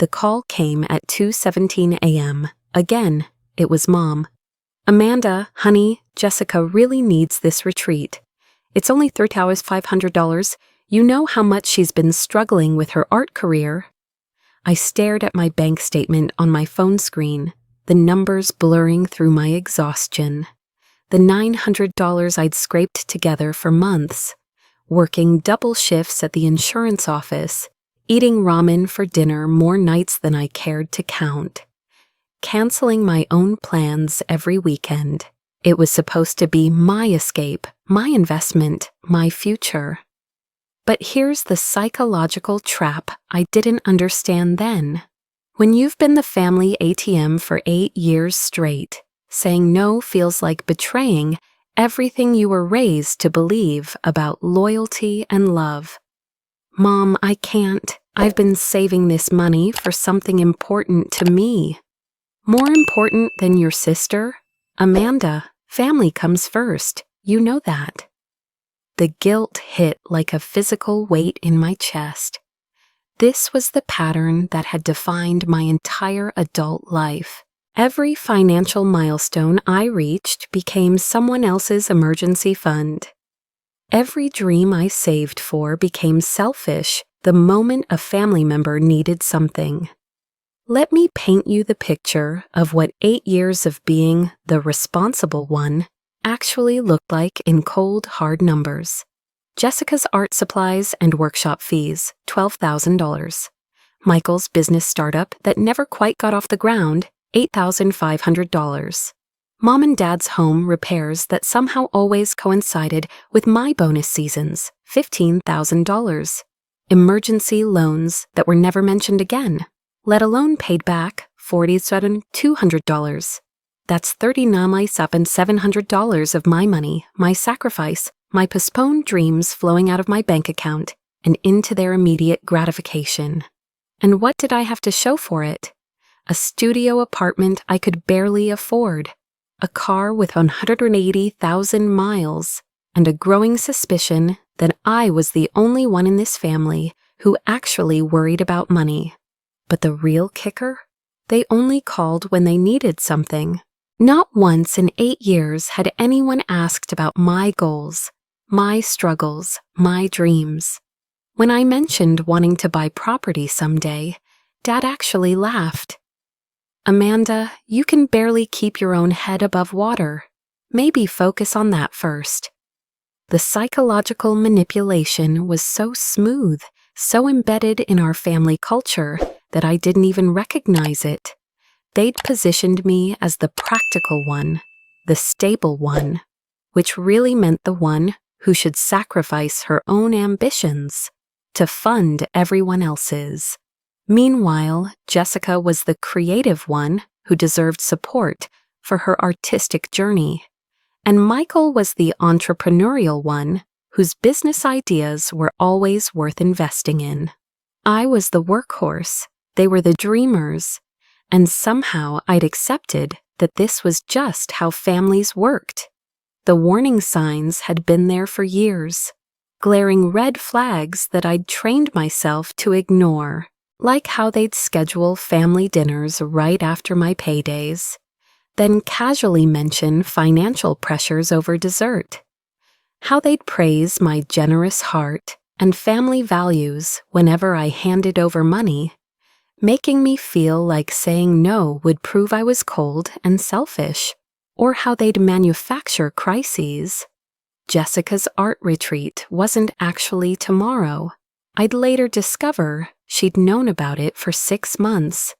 The call came at 2:17 a.m. Again, it was Mom. "Amanda, honey, Jessica really needs this retreat. It's only $3,500. You know how much she's been struggling with her art career." I stared at my bank statement on my phone screen, the numbers blurring through my exhaustion. The $900 I'd scraped together for months, working double shifts at the insurance office, eating ramen for dinner more nights than I cared to count, canceling my own plans every weekend. It was supposed to be my escape, my investment, my future. But here's the psychological trap I didn't understand then. When you've been the family ATM for 8 years straight, saying no feels like betraying everything you were raised to believe about loyalty and love. "Mom, I can't. I've been saving this money for something important to me." More important than your sister? Amanda, family comes first. You know that. The guilt hit like a physical weight in my chest. This was the pattern that had defined my entire adult life. Every financial milestone I reached became someone else's emergency fund. Every dream I saved for became selfish the moment a family member needed something. Let me paint you the picture of what 8 years of being the responsible one actually looked like in cold, hard numbers. Jessica's art supplies and workshop fees, $12,000. Michael's business startup that never quite got off the ground, $8,500. Mom and Dad's home repairs that somehow always coincided with my bonus seasons, $15,000. Emergency loans that were never mentioned again, let alone paid back, $47,200. That's $39,700 of my money, my sacrifice, my postponed dreams flowing out of my bank account and into their immediate gratification. And what did I have to show for it? A studio apartment I could barely afford, a car with 180,000 miles, and a growing suspicion that I was the only one in this family who actually worried about money. But the real kicker? They only called when they needed something. Not once in 8 years had anyone asked about my goals, my struggles, my dreams. When I mentioned wanting to buy property someday, Dad actually laughed. "Amanda, you can barely keep your own head above water. Maybe focus on that first." The psychological manipulation was so smooth, so embedded in our family culture that I didn't even recognize it. They'd positioned me as the practical one, the stable one, which really meant the one who should sacrifice her own ambitions to fund everyone else's. Meanwhile, Jessica was the creative one who deserved support for her artistic journey, and Michael was the entrepreneurial one whose business ideas were always worth investing in. I was the workhorse, they were the dreamers, and somehow I'd accepted that this was just how families worked. The warning signs had been there for years, glaring red flags that I'd trained myself to ignore, like how they'd schedule family dinners right after my paydays, then casually mention financial pressures over dessert, how they'd praise my generous heart and family values whenever I handed over money, making me feel like saying no would prove I was cold and selfish, or how they'd manufacture crises. Jessica's art retreat wasn't actually tomorrow. I'd later discover she'd known about it for 6 months,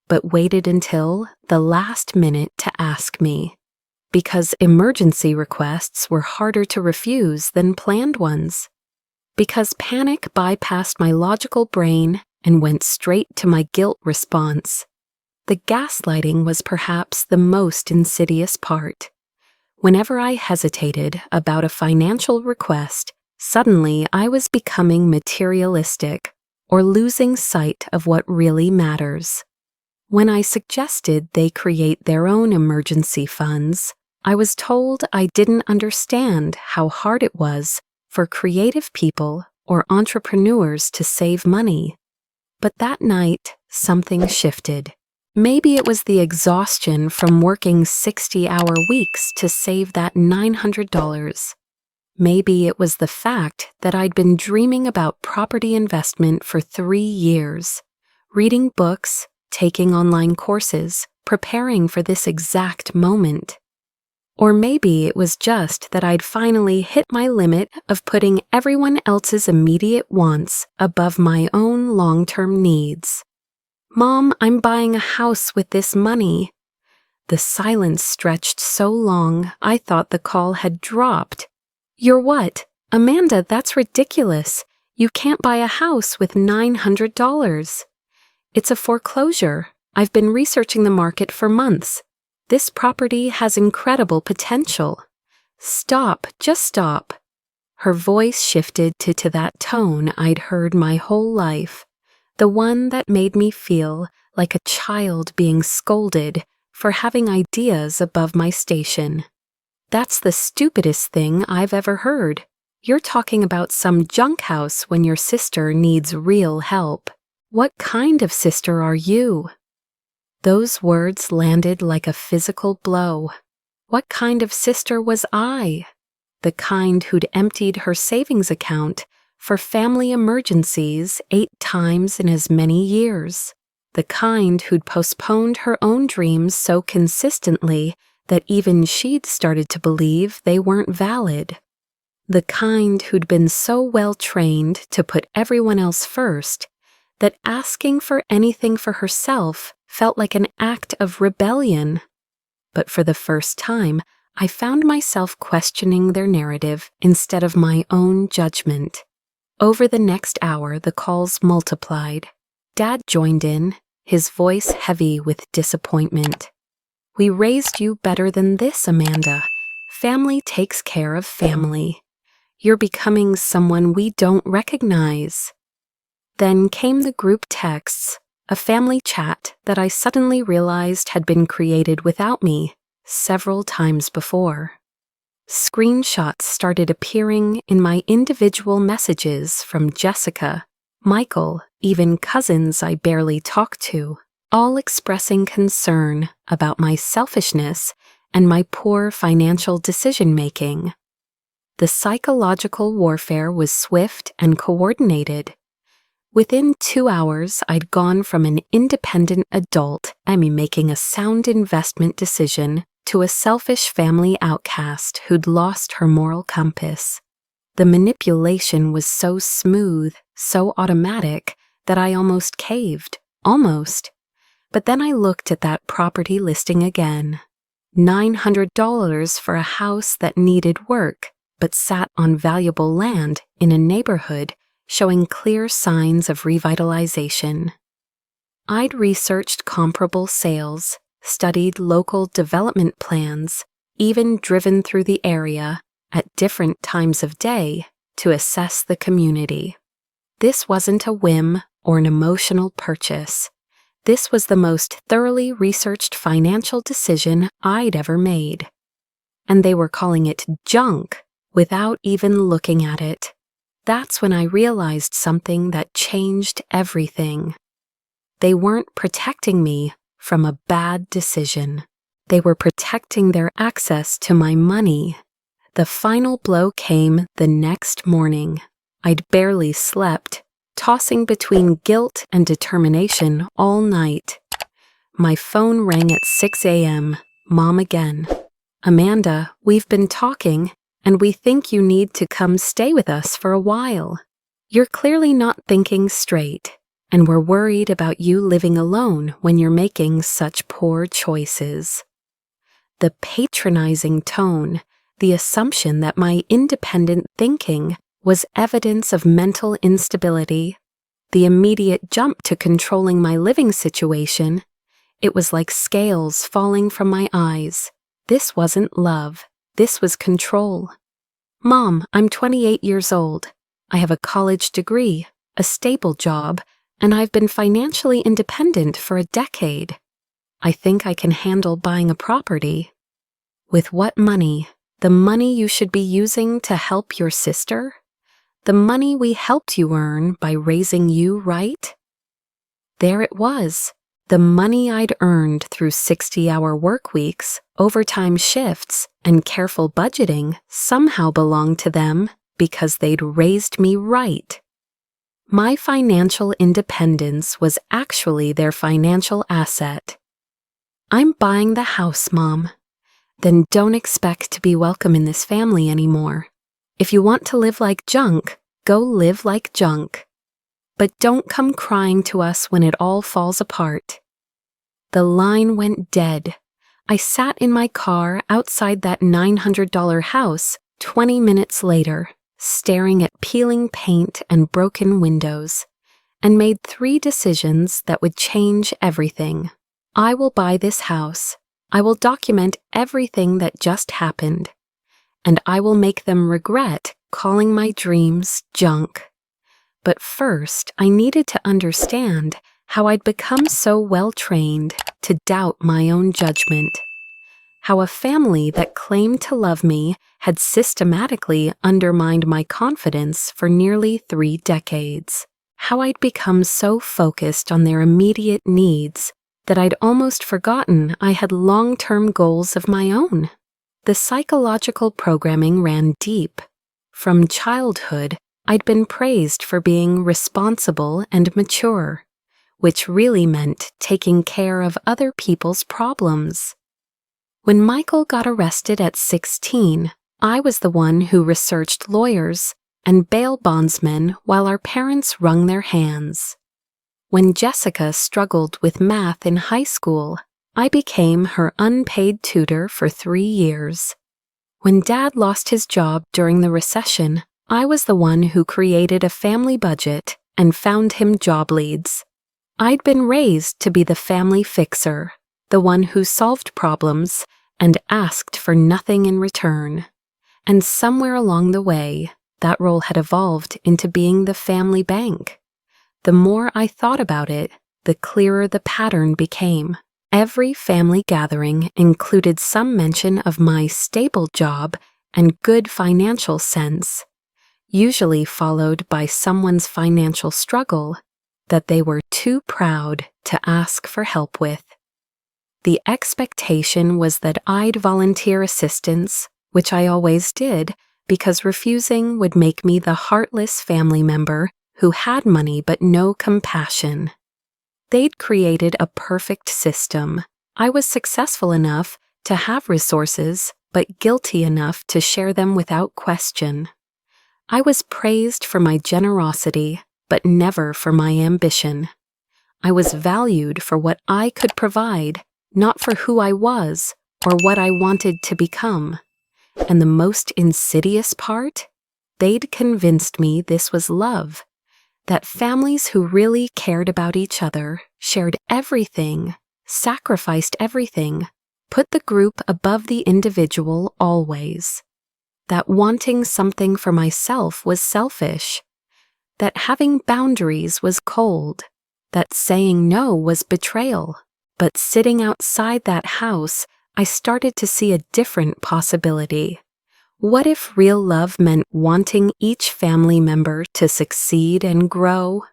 but waited until the last minute to ask me, because emergency requests were harder to refuse than planned ones, because panic bypassed my logical brain and went straight to my guilt response. The gaslighting was perhaps the most insidious part. Whenever I hesitated about a financial request, suddenly I was becoming materialistic or losing sight of what really matters. When I suggested they create their own emergency funds, I was told I didn't understand how hard it was for creative people or entrepreneurs to save money. But that night, something shifted. Maybe it was the exhaustion from working 60-hour weeks to save that $900. Maybe it was the fact that I'd been dreaming about property investment for 3 years, reading books, taking online courses, preparing for this exact moment. Or maybe it was just that I'd finally hit my limit of putting everyone else's immediate wants above my own long-term needs. "Mom, I'm buying a house with this money." The silence stretched so long, I thought the call had dropped. "You're what? Amanda, that's ridiculous. You can't buy a house with $900. It's a foreclosure. I've been researching the market for months. This property has incredible potential. Stop, just stop." Her voice shifted to that tone I'd heard my whole life, the one that made me feel like a child being scolded for having ideas above my station. "That's the stupidest thing I've ever heard. You're talking about some junk house when your sister needs real help. What kind of sister are you?" Those words landed like a physical blow. What kind of sister was I? The kind who'd emptied her savings account for family emergencies 8 times in as many years. The kind who'd postponed her own dreams so consistently that even she'd started to believe they weren't valid. The kind who'd been so well trained to put everyone else first that asking for anything for herself felt like an act of rebellion. But for the first time, I found myself questioning their narrative instead of my own judgment. Over the next hour, the calls multiplied. Dad joined in, his voice heavy with disappointment. "We raised you better than this, Amanda. Family takes care of family. You're becoming someone we don't recognize." Then came the group texts, a family chat that I suddenly realized had been created without me several times before. Screenshots started appearing in my individual messages from Jessica, Michael, even cousins I barely talked to, all expressing concern about my selfishness and my poor financial decision-making. The psychological warfare was swift and coordinated. Within 2 hours, I'd gone from an independent adult making a sound investment decision to a selfish family outcast who'd lost her moral compass. The manipulation was so smooth, so automatic, that I almost caved. Almost. But then I looked at that property listing again. $900 for a house that needed work, but sat on valuable land in a neighborhood showing clear signs of revitalization. I'd researched comparable sales, studied local development plans, even driven through the area at different times of day to assess the community. This wasn't a whim or an emotional purchase. This was the most thoroughly researched financial decision I'd ever made. And they were calling it junk without even looking at it. That's when I realized something that changed everything. They weren't protecting me from a bad decision. They were protecting their access to my money. The final blow came the next morning. I'd barely slept, tossing between guilt and determination all night. My phone rang at 6 a.m. Mom again. "Amanda, we've been talking, and we think you need to come stay with us for a while. You're clearly not thinking straight, and we're worried about you living alone when you're making such poor choices." The patronizing tone, the assumption that my independent thinking was evidence of mental instability, the immediate jump to controlling my living situation, it was like scales falling from my eyes. This wasn't love. This was control. "Mom, I'm 28 years old. I have a college degree, a stable job, and I've been financially independent for a decade. I think I can handle buying a property." With what money? The money you should be using to help your sister? The money we helped you earn by raising you right? there it was. The money I'd earned through 60-hour work weeks, overtime shifts, and careful budgeting somehow belonged to them because they'd raised me right. My financial independence was actually their financial asset. I'm buying the house, Mom. Then don't expect to be welcome in this family anymore. If you want to live like junk, go live like junk. But don't come crying to us when it all falls apart. The line went dead. I sat in my car outside that $900 house 20 minutes later, staring at peeling paint and broken windows, and made 3 decisions that would change everything. I will buy this house. I will document everything that just happened. And I will make them regret calling my dreams junk. But first, I needed to understand how I'd become so well-trained to doubt my own judgment. How a family that claimed to love me had systematically undermined my confidence for nearly 3 decades. How I'd become so focused on their immediate needs that I'd almost forgotten I had long-term goals of my own. The psychological programming ran deep. From childhood, I'd been praised for being responsible and mature, which really meant taking care of other people's problems. When Michael got arrested at 16, I was the one who researched lawyers and bail bondsmen while our parents wrung their hands. When Jessica struggled with math in high school, I became her unpaid tutor for 3 years. When Dad lost his job during the recession, I was the one who created a family budget and found him job leads. I'd been raised to be the family fixer, the one who solved problems and asked for nothing in return. And somewhere along the way, that role had evolved into being the family bank. The more I thought about it, the clearer the pattern became. Every family gathering included some mention of my stable job and good financial sense, usually followed by someone's financial struggle that they were too proud to ask for help with. The expectation was that I'd volunteer assistance, which I always did, because refusing would make me the heartless family member who had money but no compassion. They'd created a perfect system. I was successful enough to have resources, but guilty enough to share them without question. I was praised for my generosity, but never for my ambition. I was valued for what I could provide, not for who I was or what I wanted to become. And the most insidious part? They'd convinced me this was love. That families who really cared about each other, shared everything, sacrificed everything, put the group above the individual always. That wanting something for myself was selfish. That having boundaries was cold. That saying no was betrayal. But sitting outside that house, I started to see a different possibility. What if real love meant wanting each family member to succeed and grow?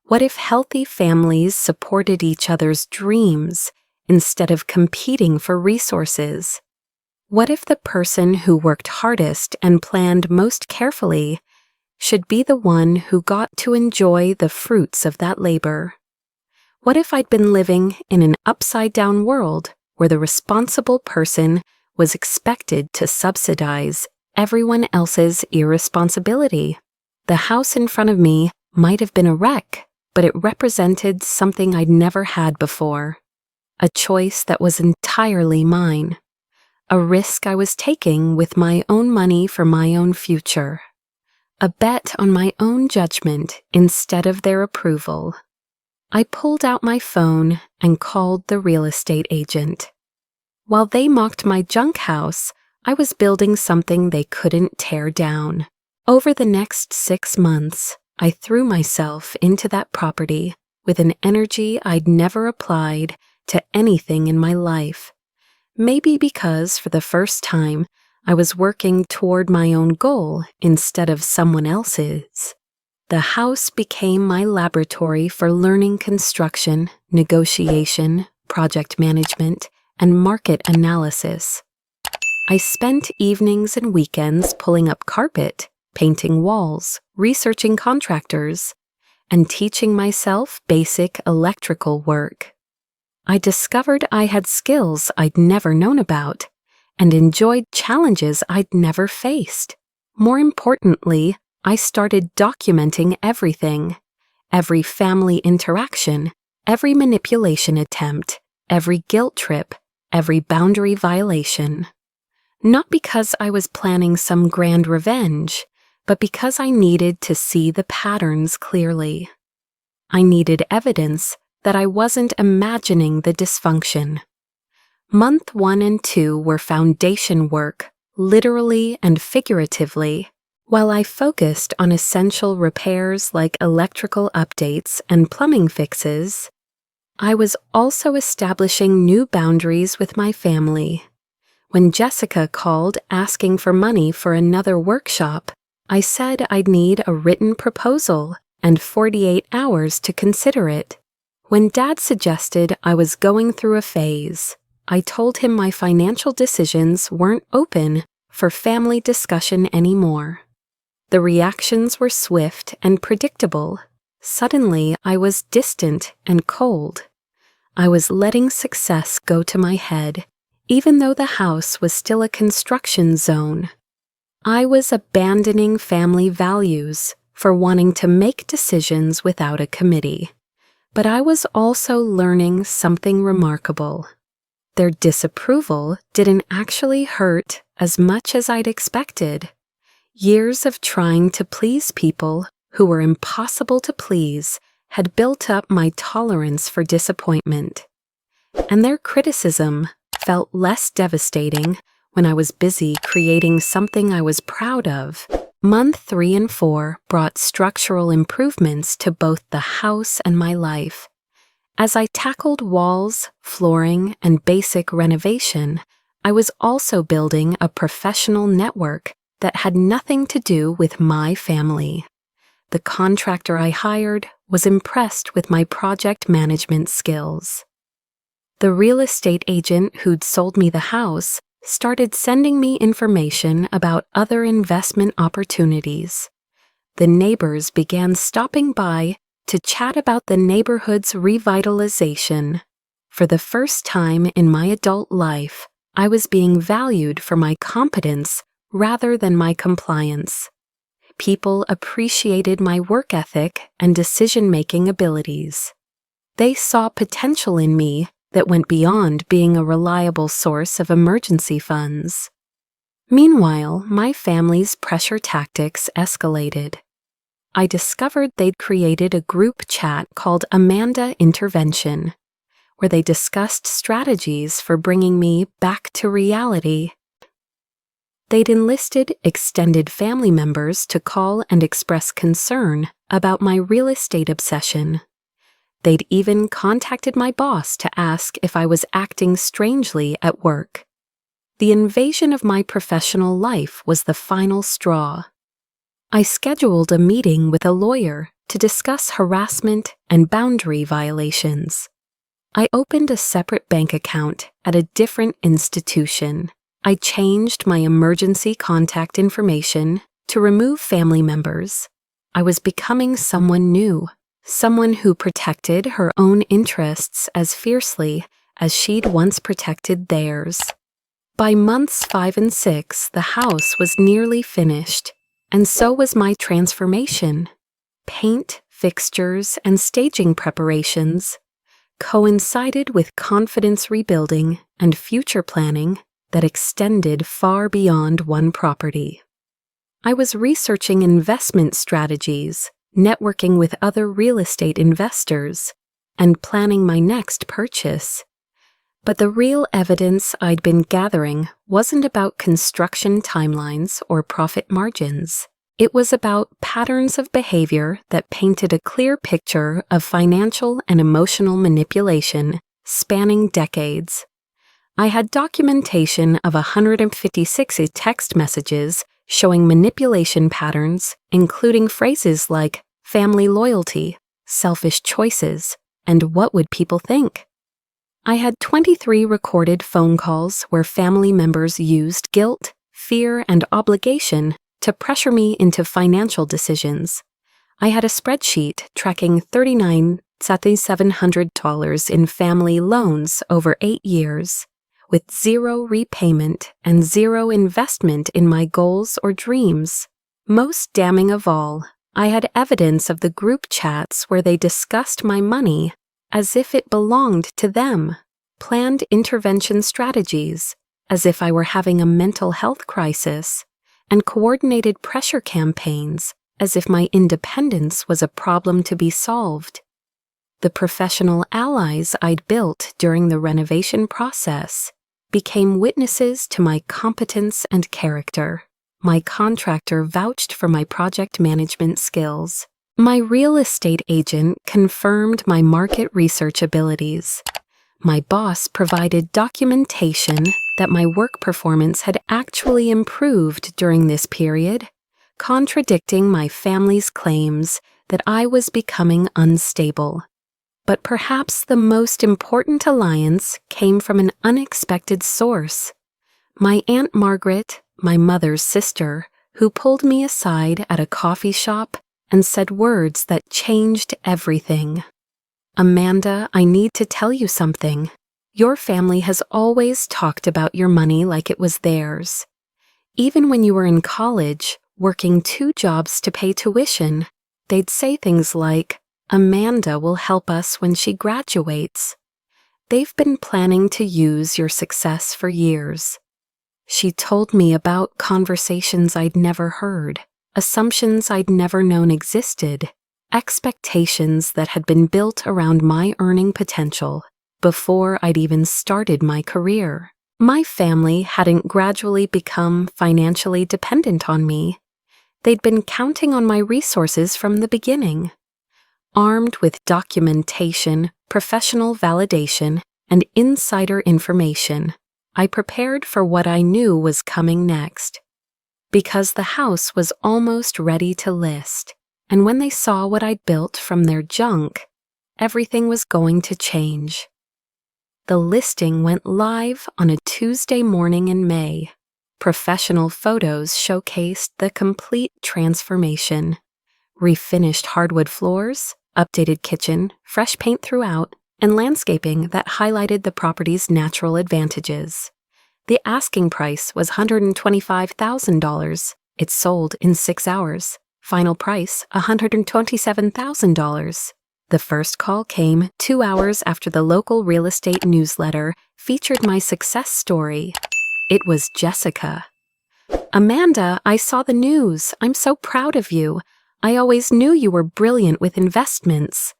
What if healthy families supported each other's dreams instead of competing for resources? What if the person who worked hardest and planned most carefully should be the one who got to enjoy the fruits of that labor? What if I'd been living in an upside-down world where the responsible person was expected to subsidize everyone else's irresponsibility? The house in front of me might have been a wreck, but it represented something I'd never had before. A choice that was entirely mine. A risk I was taking with my own money for my own future. A bet on my own judgment instead of their approval. I pulled out my phone and called the real estate agent. While they mocked my junk house, I was building something they couldn't tear down. Over the next 6 months, I threw myself into that property with an energy I'd never applied to anything in my life. Maybe because for the first time, I was working toward my own goal instead of someone else's. The house became my laboratory for learning construction, negotiation, project management, and market analysis. I spent evenings and weekends pulling up carpet, painting walls, researching contractors, and teaching myself basic electrical work. I discovered I had skills I'd never known about and enjoyed challenges I'd never faced. More importantly, I started documenting everything, every family interaction, every manipulation attempt, every guilt trip, every boundary violation. Not because I was planning some grand revenge, but because I needed to see the patterns clearly. I needed evidence that I wasn't imagining the dysfunction. Month 1 and 2 were foundation work, literally and figuratively, while I focused on essential repairs like electrical updates and plumbing fixes. I was also establishing new boundaries with my family. When Jessica called asking for money for another workshop, I said I'd need a written proposal and 48 hours to consider it. When Dad suggested I was going through a phase, I told him my financial decisions weren't open for family discussion anymore. The reactions were swift and predictable. Suddenly, I was distant and cold. I was letting success go to my head, even though the house was still a construction zone. I was abandoning family values for wanting to make decisions without a committee. But I was also learning something remarkable. Their disapproval didn't actually hurt as much as I'd expected. Years of trying to please people who were impossible to please had built up my tolerance for disappointment. And their criticism felt less devastating when I was busy creating something I was proud of. Month 3 and 4 brought structural improvements to both the house and my life. As I tackled walls, flooring, and basic renovation, I was also building a professional network that had nothing to do with my family. The contractor I hired was impressed with my project management skills. The real estate agent who'd sold me the house started sending me information about other investment opportunities. The neighbors began stopping by to chat about the neighborhood's revitalization. For the first time in my adult life, I was being valued for my competence rather than my compliance. People appreciated my work ethic and decision-making abilities. They saw potential in me that went beyond being a reliable source of emergency funds. Meanwhile, my family's pressure tactics escalated. I discovered they'd created a group chat called Amanda Intervention, where they discussed strategies for bringing me back to reality. They'd enlisted extended family members to call and express concern about my real estate obsession. They'd even contacted my boss to ask if I was acting strangely at work. The invasion of my professional life was the final straw. I scheduled a meeting with a lawyer to discuss harassment and boundary violations. I opened a separate bank account at a different institution. I changed my emergency contact information to remove family members. I was becoming someone new, someone who protected her own interests as fiercely as she'd once protected theirs. By months 5 and 6, the house was nearly finished, and so was my transformation. Paint, fixtures, and staging preparations coincided with confidence rebuilding and future planning that extended far beyond one property. I was researching investment strategies, networking with other real estate investors, and planning my next purchase. But the real evidence I'd been gathering wasn't about construction timelines or profit margins. It was about patterns of behavior that painted a clear picture of financial and emotional manipulation spanning decades. I had documentation of 156 text messages showing manipulation patterns, including phrases like family loyalty, selfish choices, and what would people think? I had 23 recorded phone calls where family members used guilt, fear, and obligation to pressure me into financial decisions. I had a spreadsheet tracking $39,700 in family loans over 8 years, with 0 repayment and 0 investment in my goals or dreams. Most damning of all, I had evidence of the group chats where they discussed my money as if it belonged to them, planned intervention strategies as if I were having a mental health crisis, and coordinated pressure campaigns as if my independence was a problem to be solved. The professional allies I'd built during the renovation process became witnesses to my competence and character. My contractor vouched for my project management skills. My real estate agent confirmed my market research abilities. My boss provided documentation that my work performance had actually improved during this period, contradicting my family's claims that I was becoming unstable. But perhaps the most important alliance came from an unexpected source. My Aunt Margaret, my mother's sister, who pulled me aside at a coffee shop and said words that changed everything. "Amanda, I need to tell you something. Your family has always talked about your money like it was theirs. Even when you were in college, working 2 jobs to pay tuition, they'd say things like, 'Amanda will help us when she graduates.' They've been planning to use your success for years." She told me about conversations I'd never heard, assumptions I'd never known existed, expectations that had been built around my earning potential before I'd even started my career. My family hadn't gradually become financially dependent on me. They'd been counting on my resources from the beginning. Armed with documentation, professional validation, and insider information, I prepared for what I knew was coming next. Because the house was almost ready to list, and when they saw what I'd built from their junk, everything was going to change. The listing went live on a Tuesday morning in May. Professional photos showcased the complete transformation. Refinished hardwood floors, updated kitchen, fresh paint throughout, and landscaping that highlighted the property's natural advantages. The asking price was $125,000. It sold in 6 hours. Final price, $127,000. The first call came 2 hours after the local real estate newsletter featured my success story. It was Jessica. "Amanda, I saw the news. I'm so proud of you. I always knew you were brilliant with investments."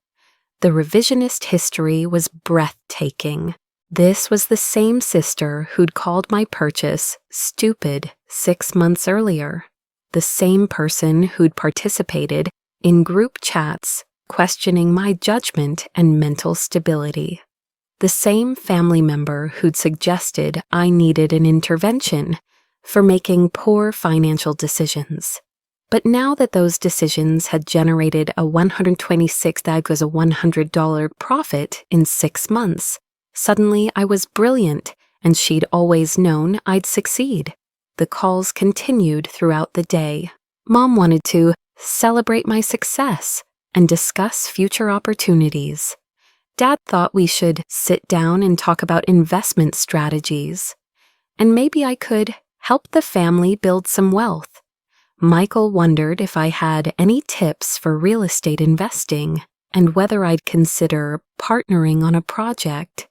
The revisionist history was breathtaking. This was the same sister who'd called my purchase stupid 6 months earlier. The same person who'd participated in group chats questioning my judgment and mental stability. The same family member who'd suggested I needed an intervention for making poor financial decisions. But now that those decisions had generated a $126,100 profit in 6 months, suddenly I was brilliant, and she'd always known I'd succeed. The calls continued throughout the day. Mom wanted to celebrate my success and discuss future opportunities. Dad thought we should sit down and talk about investment strategies. And maybe I could help the family build some wealth. Michael wondered if I had any tips for real estate investing and whether I'd consider partnering on a project.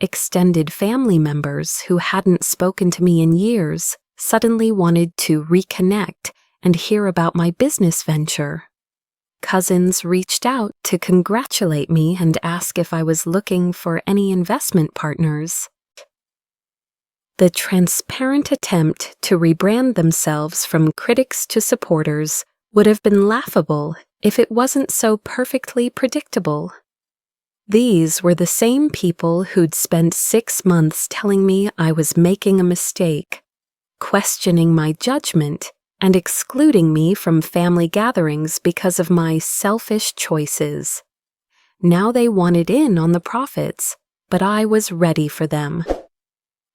Extended family members who hadn't spoken to me in years suddenly wanted to reconnect and hear about my business venture. Cousins reached out to congratulate me and ask if I was looking for any investment partners. The transparent attempt to rebrand themselves from critics to supporters would have been laughable if it wasn't so perfectly predictable. These were the same people who'd spent 6 months telling me I was making a mistake, questioning my judgment, and excluding me from family gatherings because of my selfish choices. Now they wanted in on the profits, but I was ready for them.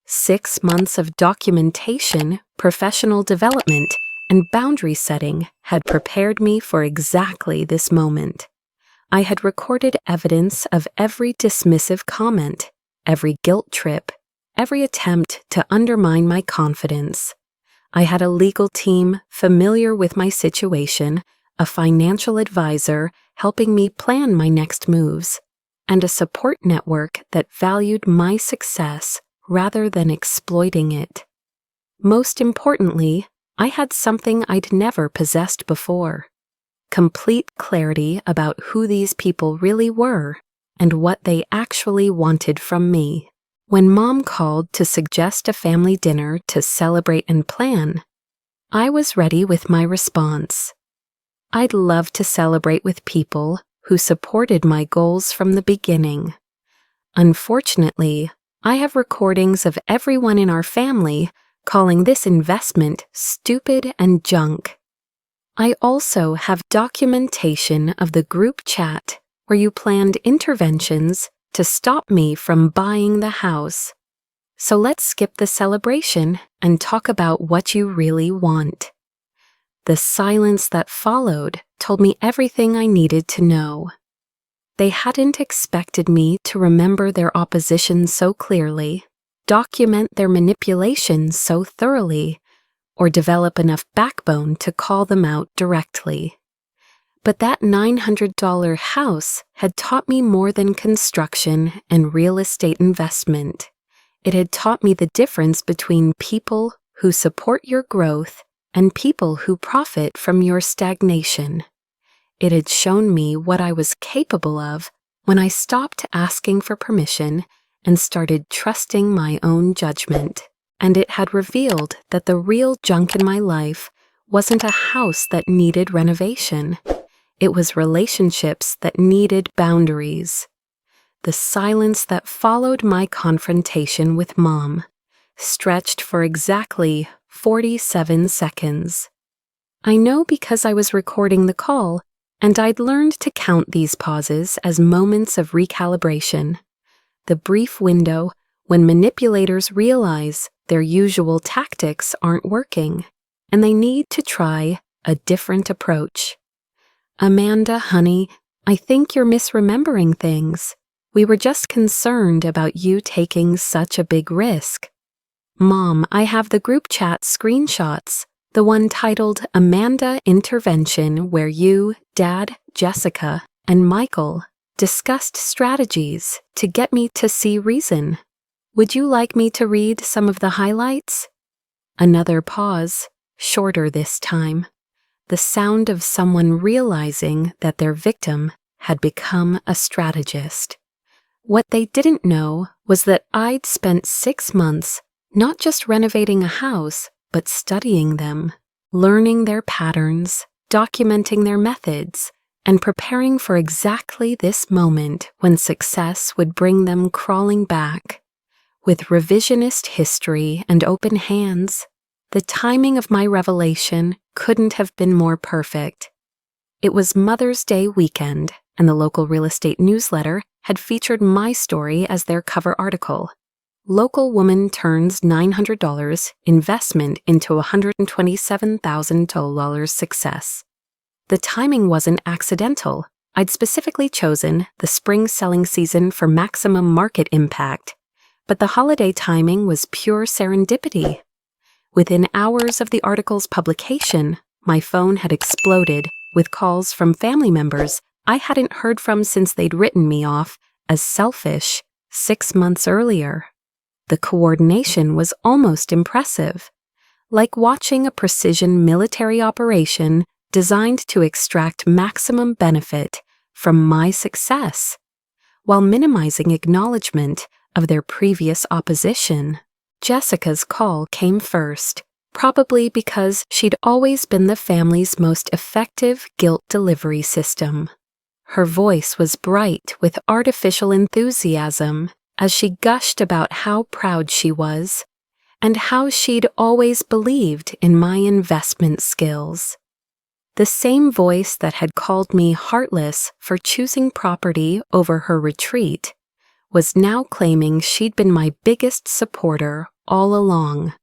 6 months of documentation, professional development, and boundary setting had prepared me for exactly this moment. I had recorded evidence of every dismissive comment, every guilt trip, every attempt to undermine my confidence. I had a legal team familiar with my situation, a financial advisor helping me plan my next moves, and a support network that valued my success rather than exploiting it. Most importantly, I had something I'd never possessed before: complete clarity about who these people really were and what they actually wanted from me. When Mom called to suggest a family dinner to celebrate and plan, I was ready with my response. I'd love to celebrate with people who supported my goals from the beginning. Unfortunately, I have recordings of everyone in our family calling this investment stupid and junk. I also have documentation of the group chat where you planned interventions to stop me from buying the house. So let's skip the celebration and talk about what you really want. The silence that followed told me everything I needed to know. They hadn't expected me to remember their opposition so clearly, document their manipulation so thoroughly, or develop enough backbone to call them out directly. But that $900 house had taught me more than construction and real estate investment. It had taught me the difference between people who support your growth and people who profit from your stagnation. It had shown me what I was capable of when I stopped asking for permission and started trusting my own judgment. And it had revealed that the real junk in my life wasn't a house that needed renovation. It was relationships that needed boundaries. The silence that followed my confrontation with Mom stretched for exactly 47 seconds. I know because I was recording the call, and I'd learned to count these pauses as moments of recalibration. The brief window when manipulators realize their usual tactics aren't working, and they need to try a different approach. Amanda, honey, I think you're misremembering things. We were just concerned about you taking such a big risk. Mom, I have the group chat screenshots, the one titled Amanda Intervention, where you, Dad, Jessica, and Michael discussed strategies to get me to see reason. Would you like me to read some of the highlights? Another pause, shorter this time. The sound of someone realizing that their victim had become a strategist. What they didn't know was that I'd spent 6 months not just renovating a house, but studying them, learning their patterns, documenting their methods, and preparing for exactly this moment when success would bring them crawling back. With revisionist history and open hands, the timing of my revelation couldn't have been more perfect. It was Mother's Day weekend, and the local real estate newsletter had featured my story as their cover article. Local woman turns $900 investment into $127,000 success. The timing wasn't accidental. I'd specifically chosen the spring selling season for maximum market impact, but the holiday timing was pure serendipity. Within hours of the article's publication, my phone had exploded with calls from family members I hadn't heard from since they'd written me off as selfish 6 months earlier. The coordination was almost impressive, like watching a precision military operation designed to extract maximum benefit from my success, while minimizing acknowledgement of their previous opposition. Jessica's call came first, probably because she'd always been the family's most effective guilt delivery system. Her voice was bright with artificial enthusiasm as she gushed about how proud she was, and how she'd always believed in my investment skills. The same voice that had called me heartless for choosing property over her retreat was now claiming she'd been my biggest supporter all along.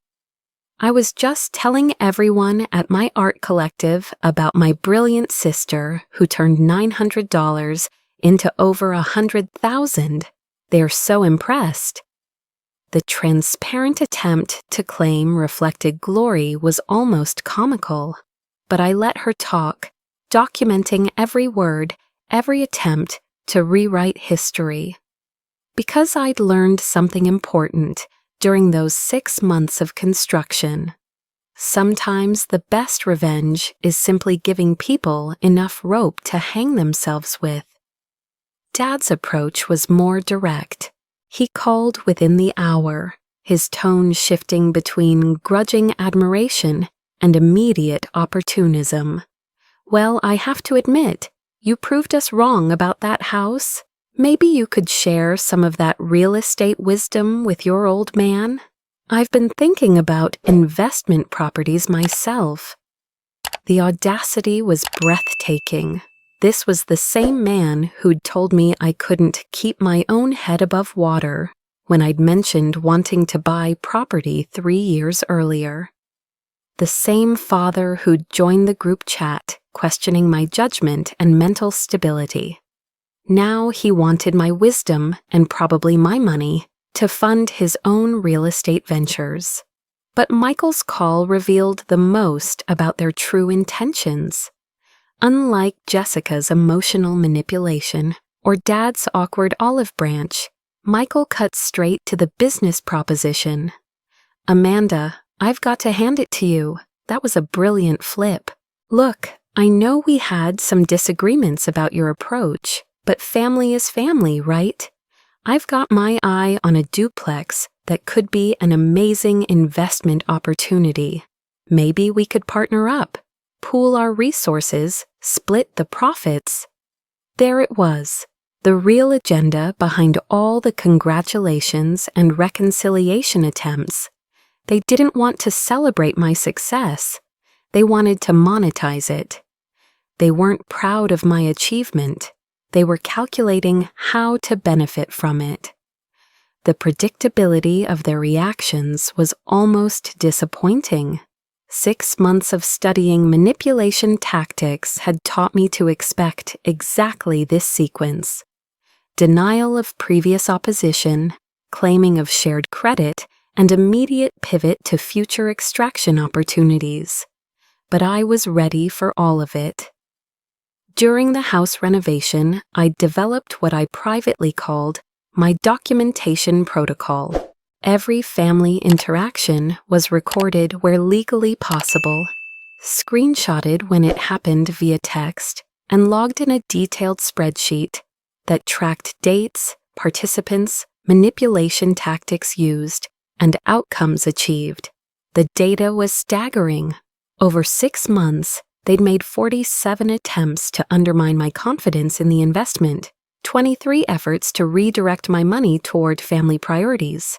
I was just telling everyone at my art collective about my brilliant sister who turned $900 into over $100,000. They're so impressed. The transparent attempt to claim reflected glory was almost comical, but I let her talk, documenting every word, every attempt to rewrite history. Because I'd learned something important during those 6 months of construction. Sometimes the best revenge is simply giving people enough rope to hang themselves with. Dad's approach was more direct. He called within the hour, his tone shifting between grudging admiration and immediate opportunism. "Well, I have to admit, you proved us wrong about that house. Maybe you could share some of that real estate wisdom with your old man? I've been thinking about investment properties myself." The audacity was breathtaking. This was the same man who'd told me I couldn't keep my own head above water when I'd mentioned wanting to buy property 3 years earlier. The same father who'd joined the group chat, questioning my judgment and mental stability. Now he wanted my wisdom, and probably my money, to fund his own real estate ventures. But Michael's call revealed the most about their true intentions. Unlike Jessica's emotional manipulation or Dad's awkward olive branch, Michael cut straight to the business proposition. "Amanda, I've got to hand it to you. That was a brilliant flip. Look, I know we had some disagreements about your approach, but family is family, right? I've got my eye on a duplex that could be an amazing investment opportunity. Maybe we could partner up, pool our resources, split the profits." There it was, the real agenda behind all the congratulations and reconciliation attempts. They didn't want to celebrate my success. They wanted to monetize it. They weren't proud of my achievement. They were calculating how to benefit from it. The predictability of their reactions was almost disappointing. 6 months of studying manipulation tactics had taught me to expect exactly this sequence: denial of previous opposition, claiming of shared credit, and immediate pivot to future extraction opportunities. But I was ready for all of it. During the house renovation, I developed what I privately called my documentation protocol. Every family interaction was recorded where legally possible, screenshotted when it happened via text, and logged in a detailed spreadsheet that tracked dates, participants, manipulation tactics used, and outcomes achieved. The data was staggering. Over 6 months, they'd made 47 attempts to undermine my confidence in the investment, 23 efforts to redirect my money toward family priorities,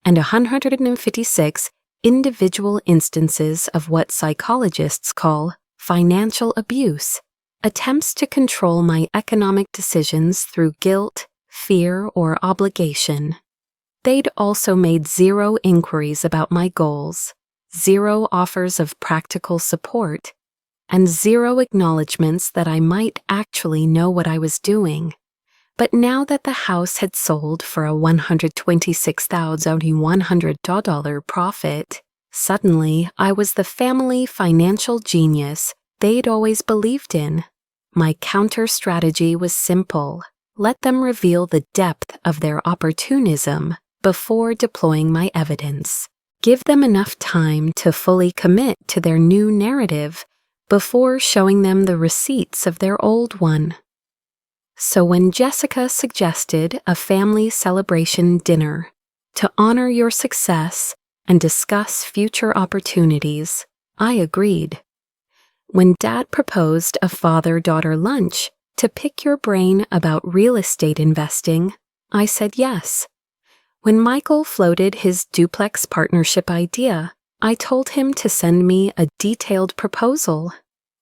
and 156 individual instances of what psychologists call financial abuse, attempts to control my economic decisions through guilt, fear, or obligation. They'd also made 0 inquiries about my goals, 0 offers of practical support, and 0 acknowledgments that I might actually know what I was doing. But now that the house had sold for a $126,100 profit, suddenly I was the family financial genius they'd always believed in. My counter strategy was simple: let them reveal the depth of their opportunism before deploying my evidence. Give them enough time to fully commit to their new narrative before showing them the receipts of their old one. So when Jessica suggested a family celebration dinner to honor your success and discuss future opportunities, I agreed. When Dad proposed a father-daughter lunch to pick your brain about real estate investing, I said yes. When Michael floated his duplex partnership idea, I told him to send me a detailed proposal.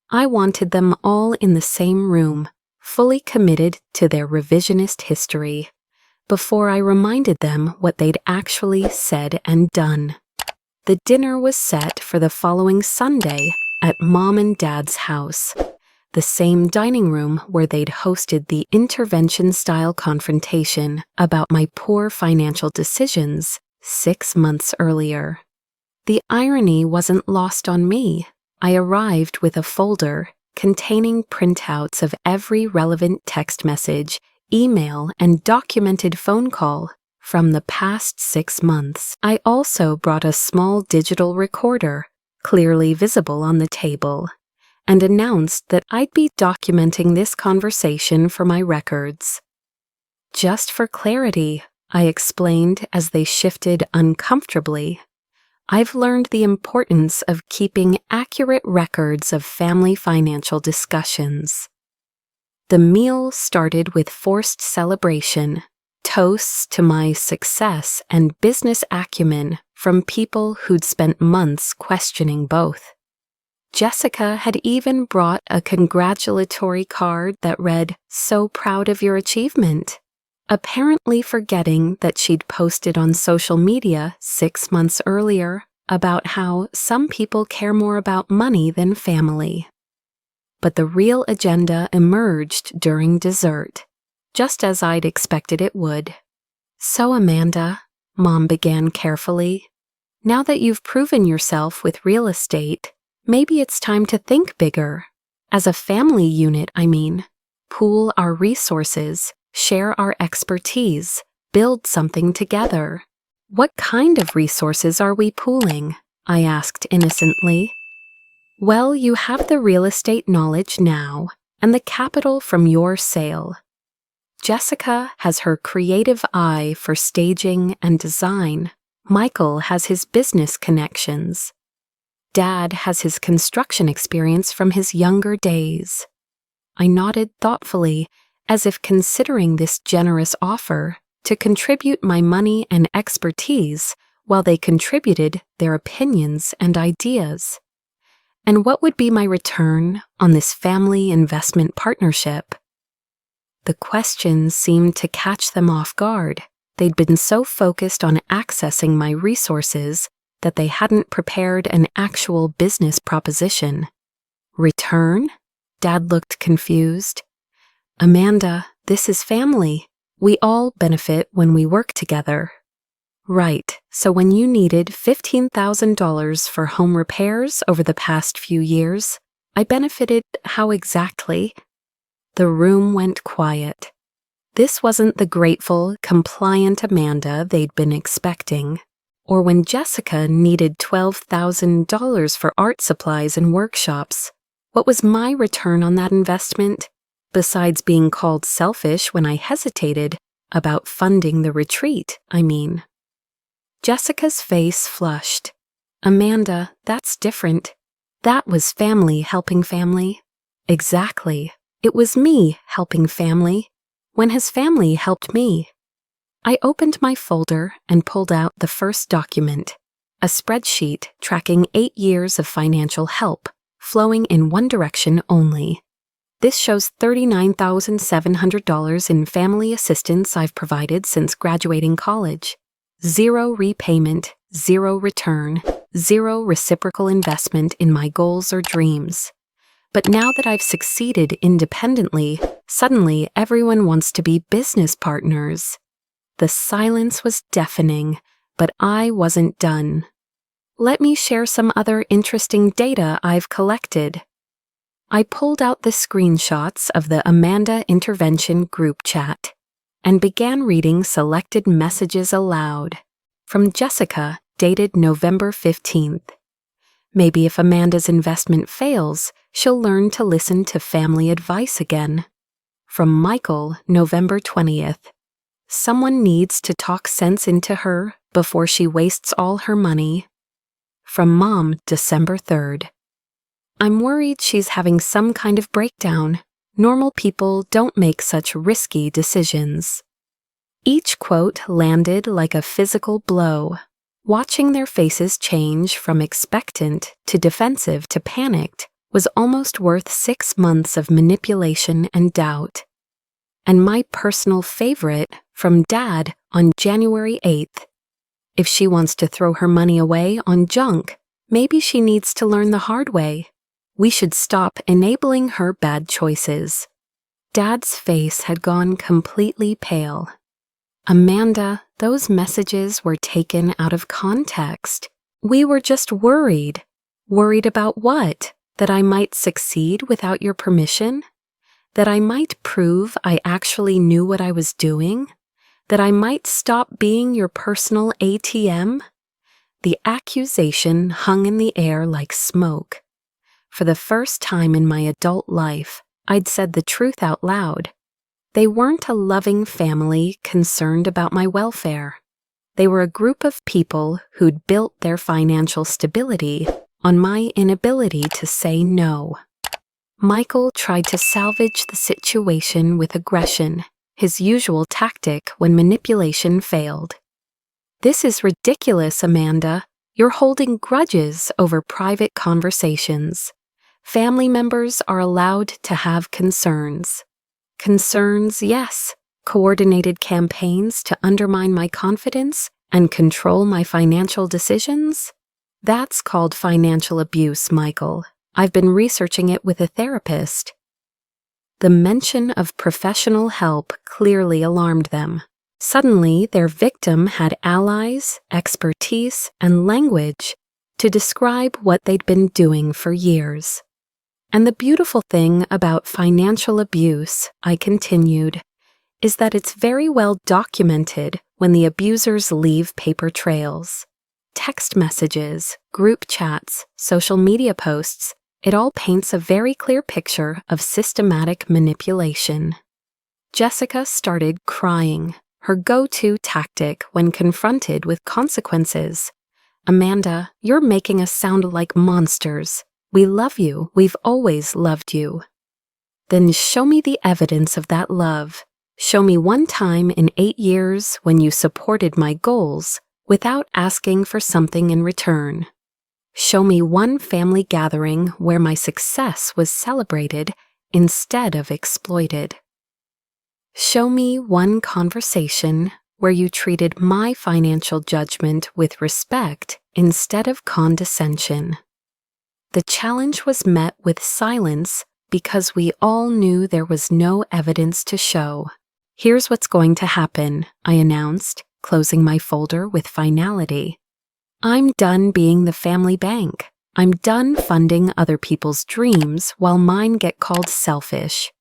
I wanted them all in the same room, fully committed to their revisionist history, before I reminded them what they'd actually said and done. The dinner was set for the following Sunday at Mom and Dad's house, the same dining room where they'd hosted the intervention-style confrontation about my poor financial decisions 6 months earlier. The irony wasn't lost on me. I arrived with a folder containing printouts of every relevant text message, email, and documented phone call from the past 6 months. I also brought a small digital recorder, clearly visible on the table, and announced that I'd be documenting this conversation for my records. Just for clarity, I explained as they shifted uncomfortably, I've learned the importance of keeping accurate records of family financial discussions. The meal started with forced celebration, toasts to my success and business acumen from people who'd spent months questioning both. Jessica had even brought a congratulatory card that read, "So proud of your achievement," apparently forgetting that she'd posted on social media 6 months earlier about how some people care more about money than family. But the real agenda emerged during dessert, just as I'd expected it would. "So, Amanda," Mom began carefully, "now that you've proven yourself with real estate, maybe it's time to think bigger. As a family unit, I mean. Pool our resources, share our expertise, build something together." "What kind of resources are we pooling?" I asked innocently. "Well, you have the real estate knowledge now, and the capital from your sale. Jessica has her creative eye for staging and design. Michael has his business connections. Dad has his construction experience from his younger days." I nodded thoughtfully, as if considering this generous offer to contribute my money and expertise while they contributed their opinions and ideas. And what would be my return on this family investment partnership? The question seemed to catch them off guard. They'd been so focused on accessing my resources that they hadn't prepared an actual business proposition. "Return?" Dad looked confused. "Amanda, this is family. We all benefit when we work together." "Right, so when you needed $15,000 for home repairs over the past few years, I benefited how exactly?" The room went quiet. This wasn't the grateful, compliant Amanda they'd been expecting. Or when Jessica needed $12,000 for art supplies and workshops, what was my return on that investment? Besides being called selfish when I hesitated about funding the retreat, I mean. Jessica's face flushed. "Amanda, that's different. That was family helping family." "Exactly. It was me helping family. When has family helped me?" I opened my folder and pulled out the first document, a spreadsheet tracking 8 years of financial help, flowing in one direction only. "This shows $39,700 in family assistance I've provided since graduating college. 0 repayment, 0 return, 0 reciprocal investment in my goals or dreams. But now that I've succeeded independently, suddenly everyone wants to be business partners." The silence was deafening, but I wasn't done. "Let me share some other interesting data I've collected." I pulled out the screenshots of the Amanda Intervention group chat and began reading selected messages aloud. From Jessica, dated November 15th. Maybe if Amanda's investment fails, she'll learn to listen to family advice again. From Michael, November 20th. Someone needs to talk sense into her before she wastes all her money. From Mom, December 3rd. I'm worried she's having some kind of breakdown. Normal people don't make such risky decisions. Each quote landed like a physical blow. Watching their faces change from expectant to defensive to panicked was almost worth 6 months of manipulation and doubt. And my personal favorite from Dad on January 8th. If she wants to throw her money away on junk, maybe she needs to learn the hard way. We should stop enabling her bad choices. Dad's face had gone completely pale. Amanda, those messages were taken out of context. We were just worried. Worried about what? That I might succeed without your permission? That I might prove I actually knew what I was doing? That I might stop being your personal ATM? The accusation hung in the air like smoke. For the first time in my adult life, I'd said the truth out loud. They weren't a loving family concerned about my welfare. They were a group of people who'd built their financial stability on my inability to say no. Michael tried to salvage the situation with aggression, his usual tactic when manipulation failed. This is ridiculous, Amanda. You're holding grudges over private conversations. Family members are allowed to have concerns. Concerns, yes. Coordinated campaigns to undermine my confidence and control my financial decisions? That's called financial abuse, Michael. I've been researching it with a therapist. The mention of professional help clearly alarmed them. Suddenly, their victim had allies, expertise, and language to describe what they'd been doing for years. And the beautiful thing about financial abuse, I continued, is that it's very well documented when the abusers leave paper trails. Text messages, group chats, social media posts, it all paints a very clear picture of systematic manipulation. Jessica started crying, her go-to tactic when confronted with consequences. Amanda, you're making us sound like monsters. We love you. We've always loved you. Then show me the evidence of that love. Show me one time in 8 years when you supported my goals without asking for something in return. Show me one family gathering where my success was celebrated instead of exploited. Show me one conversation where you treated my financial judgment with respect instead of condescension. The challenge was met with silence because we all knew there was no evidence to show. Here's what's going to happen, I announced, closing my folder with finality. I'm done being the family bank. I'm done funding other people's dreams while mine get called selfish.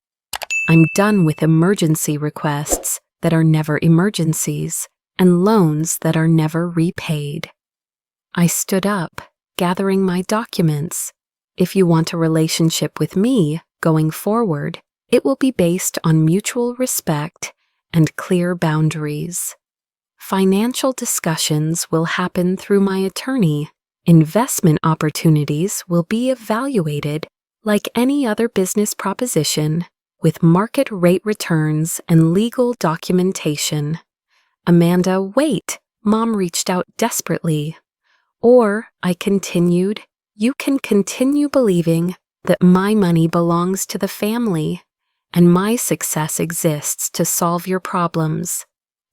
I'm done with emergency requests that are never emergencies and loans that are never repaid. I stood up, gathering my documents. If you want a relationship with me going forward, it will be based on mutual respect and clear boundaries. Financial discussions will happen through my attorney. Investment opportunities will be evaluated like any other business proposition with market rate returns and legal documentation. Amanda, wait! Mom reached out desperately. Or, I continued, you can continue believing that my money belongs to the family and my success exists to solve your problems.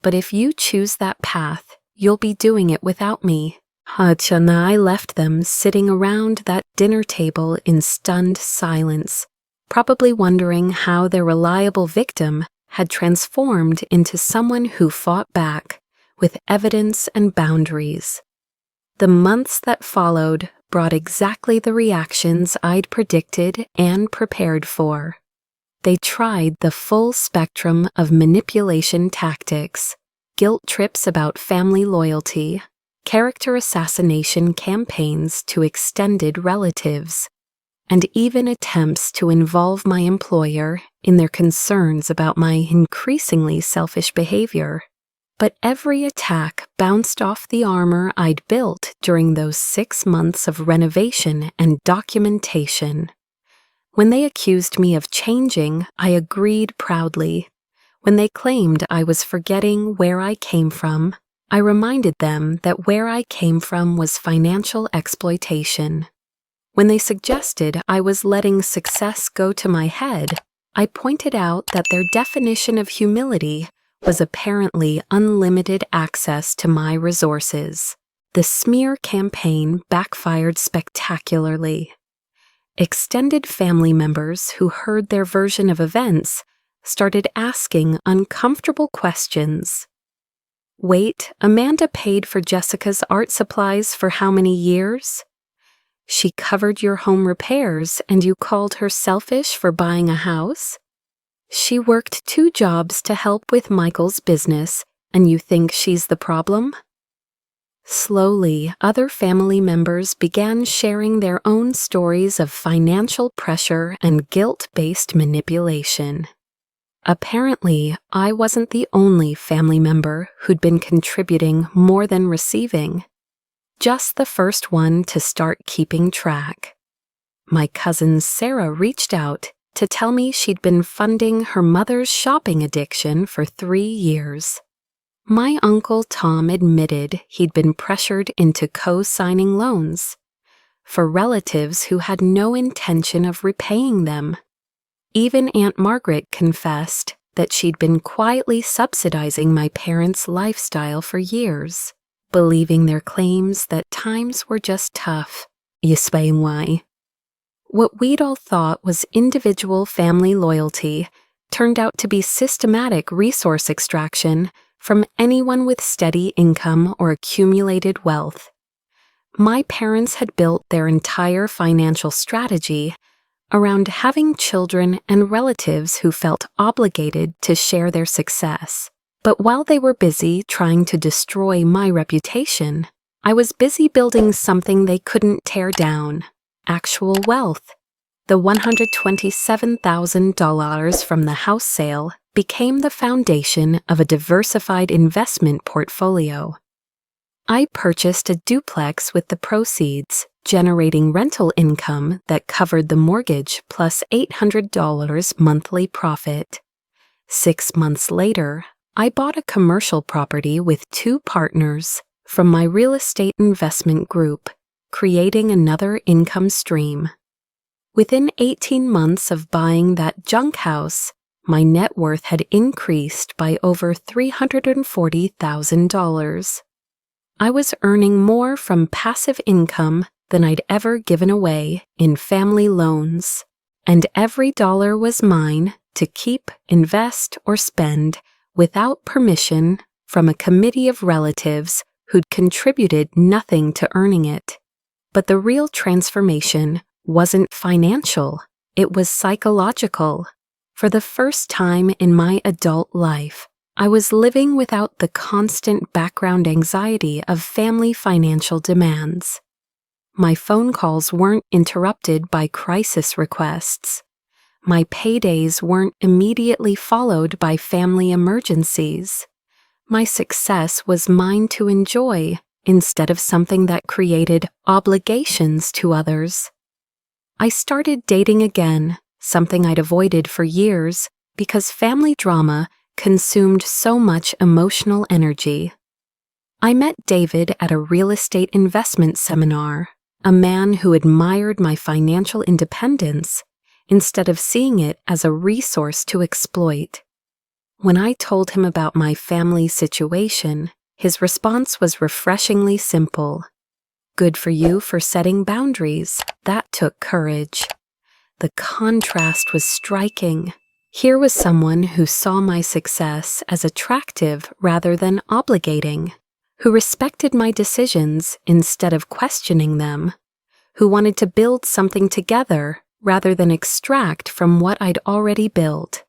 But if you choose that path, you'll be doing it without me. Hutch and I left them sitting around that dinner table in stunned silence, probably wondering how their reliable victim had transformed into someone who fought back with evidence and boundaries. The months that followed brought exactly the reactions I'd predicted and prepared for. They tried the full spectrum of manipulation tactics, guilt trips about family loyalty, character assassination campaigns to extended relatives, and even attempts to involve my employer in their concerns about my increasingly selfish behavior. But every attack bounced off the armor I'd built during those 6 months of renovation and documentation. When they accused me of changing, I agreed proudly. When they claimed I was forgetting where I came from, I reminded them that where I came from was financial exploitation. When they suggested I was letting success go to my head, I pointed out that their definition of humility was apparently unlimited access to my resources. The smear campaign backfired spectacularly. Extended family members who heard their version of events started asking uncomfortable questions. Wait, Amanda paid for Jessica's art supplies for how many years? She covered your home repairs and you called her selfish for buying a house? She worked 2 jobs to help with Michael's business and you think she's the problem? Slowly, other family members began sharing their own stories of financial pressure and guilt-based manipulation. Apparently, I wasn't the only family member who'd been contributing more than receiving. Just the first one to start keeping track. My cousin Sarah reached out to tell me she'd been funding her mother's shopping addiction for 3 years. My uncle Tom admitted he'd been pressured into co-signing loans for relatives who had no intention of repaying them. Even Aunt Margaret confessed that she'd been quietly subsidizing my parents' lifestyle for years, believing their claims that times were just tough. Explain why. What we'd all thought was individual family loyalty turned out to be systematic resource extraction from anyone with steady income or accumulated wealth. My parents had built their entire financial strategy around having children and relatives who felt obligated to share their success. But while they were busy trying to destroy my reputation, I was busy building something they couldn't tear down: actual wealth. The $127,000 from the house sale became the foundation of a diversified investment portfolio. I purchased a duplex with the proceeds, generating rental income that covered the mortgage plus $800 monthly profit. 6 months later, I bought a commercial property with 2 partners from my real estate investment group, creating another income stream. Within 18 months of buying that junk house, my net worth had increased by over $340,000. I was earning more from passive income than I'd ever given away in family loans, and every dollar was mine to keep, invest, or spend without permission from a committee of relatives who'd contributed nothing to earning it. But the real transformation wasn't financial, it was psychological. For the first time in my adult life, I was living without the constant background anxiety of family financial demands. My phone calls weren't interrupted by crisis requests. My paydays weren't immediately followed by family emergencies. My success was mine to enjoy instead of something that created obligations to others. I started dating again, something I'd avoided for years because family drama consumed so much emotional energy. I met David at a real estate investment seminar, a man who admired my financial independence instead of seeing it as a resource to exploit. When I told him about my family situation, his response was refreshingly simple. Good for you for setting boundaries. That took courage. The contrast was striking. Here was someone who saw my success as attractive rather than obligating, who respected my decisions instead of questioning them, who wanted to build something together rather than extract from what I'd already built.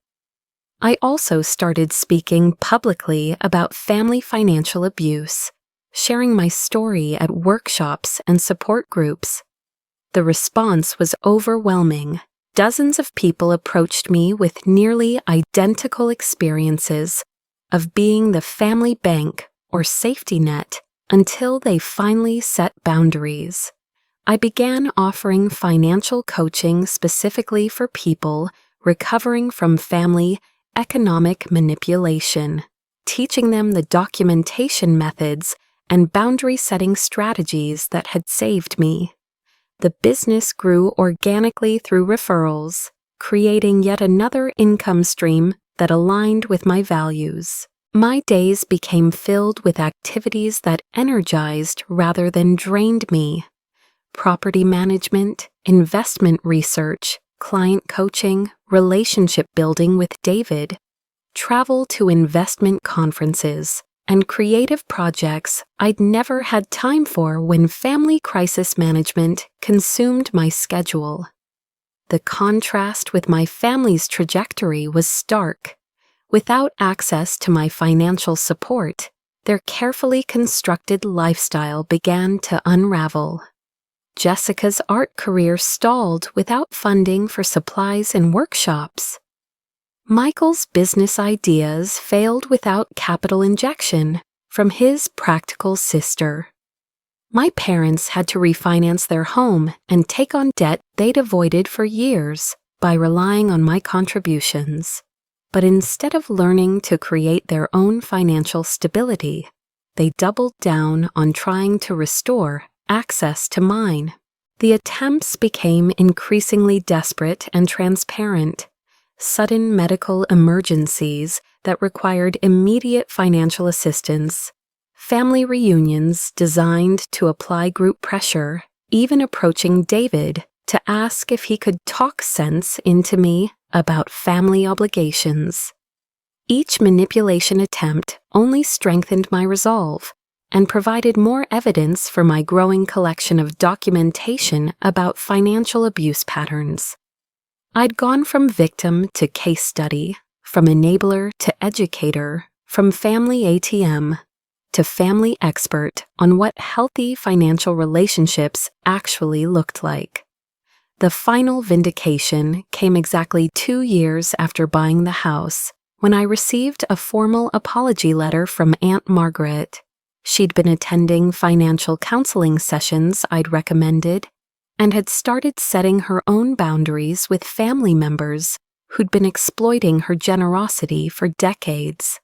I also started speaking publicly about family financial abuse, sharing my story at workshops and support groups. The response was overwhelming. Dozens of people approached me with nearly identical experiences of being the family bank or safety net until they finally set boundaries. I began offering financial coaching specifically for people recovering from family economic manipulation, teaching them the documentation methods and boundary-setting strategies that had saved me. The business grew organically through referrals, creating yet another income stream that aligned with my values. My days became filled with activities that energized rather than drained me. Property management, investment research, client coaching, relationship building with David, travel to investment conferences, and creative projects I'd never had time for when family crisis management consumed my schedule. The contrast with my family's trajectory was stark. Without access to my financial support, their carefully constructed lifestyle began to unravel. Jessica's art career stalled without funding for supplies and workshops. Michael's business ideas failed without capital injection from his practical sister. My parents had to refinance their home and take on debt they'd avoided for years by relying on my contributions. But instead of learning to create their own financial stability, they doubled down on trying to restore access to mine. The attempts became increasingly desperate and transparent. Sudden medical emergencies that required immediate financial assistance, family reunions designed to apply group pressure, even approaching David to ask if he could talk sense into me about family obligations. Each manipulation attempt only strengthened my resolve and provided more evidence for my growing collection of documentation about financial abuse patterns. I'd gone from victim to case study, from enabler to educator, from family ATM to family expert on what healthy financial relationships actually looked like. The final vindication came exactly 2 years after buying the house, when I received a formal apology letter from Aunt Margaret. She'd been attending financial counseling sessions I'd recommended and had started setting her own boundaries with family members who'd been exploiting her generosity for decades.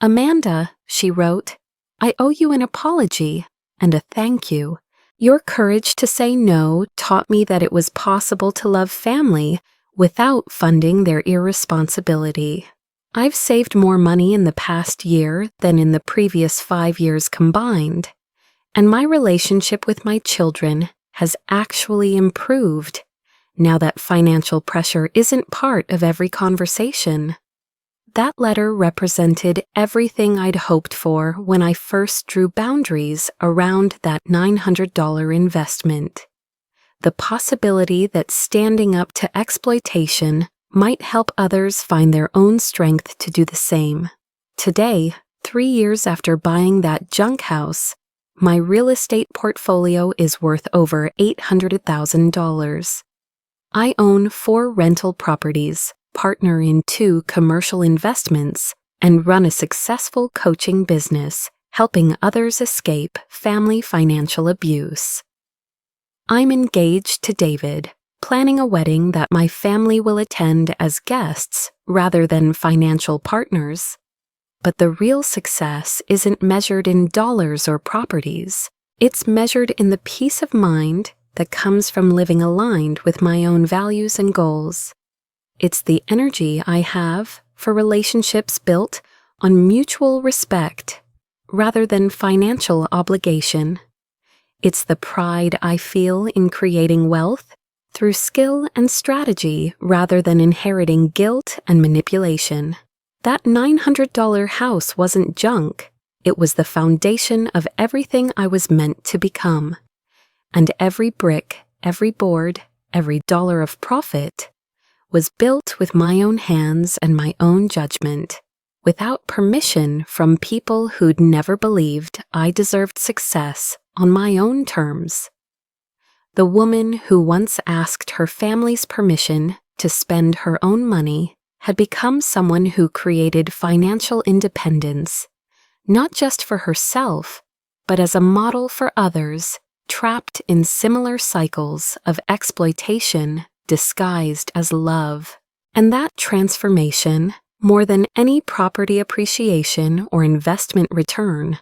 "Amanda," she wrote, "I owe you an apology and a thank you. Your courage to say no taught me that it was possible to love family without funding their irresponsibility. I've saved more money in the past year than in the previous 5 years combined, and my relationship with my children has actually improved now that financial pressure isn't part of every conversation." That letter represented everything I'd hoped for when I first drew boundaries around that $900 investment. The possibility that standing up to exploitation might help others find their own strength to do the same. Today, 3 years after buying that junk house, my real estate portfolio is worth over $800,000. I own 4 rental properties, partner in 2 commercial investments, and run a successful coaching business, helping others escape family financial abuse. I'm engaged to David, planning a wedding that my family will attend as guests rather than financial partners. But the real success isn't measured in dollars or properties. It's measured in the peace of mind that comes from living aligned with my own values and goals. It's the energy I have for relationships built on mutual respect rather than financial obligation. It's the pride I feel in creating wealth through skill and strategy rather than inheriting guilt and manipulation. That $900 house wasn't junk. It was the foundation of everything I was meant to become. And every brick, every board, every dollar of profit was built with my own hands and my own judgment, without permission from people who'd never believed I deserved success on my own terms. The woman who once asked her family's permission to spend her own money had become someone who created financial independence, not just for herself, but as a model for others trapped in similar cycles of exploitation disguised as love. And that transformation, more than any property appreciation or investment return,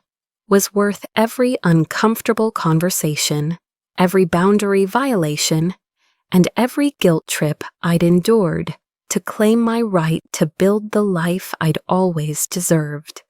was worth every uncomfortable conversation, every boundary violation, and every guilt trip I'd endured to claim my right to build the life I'd always deserved.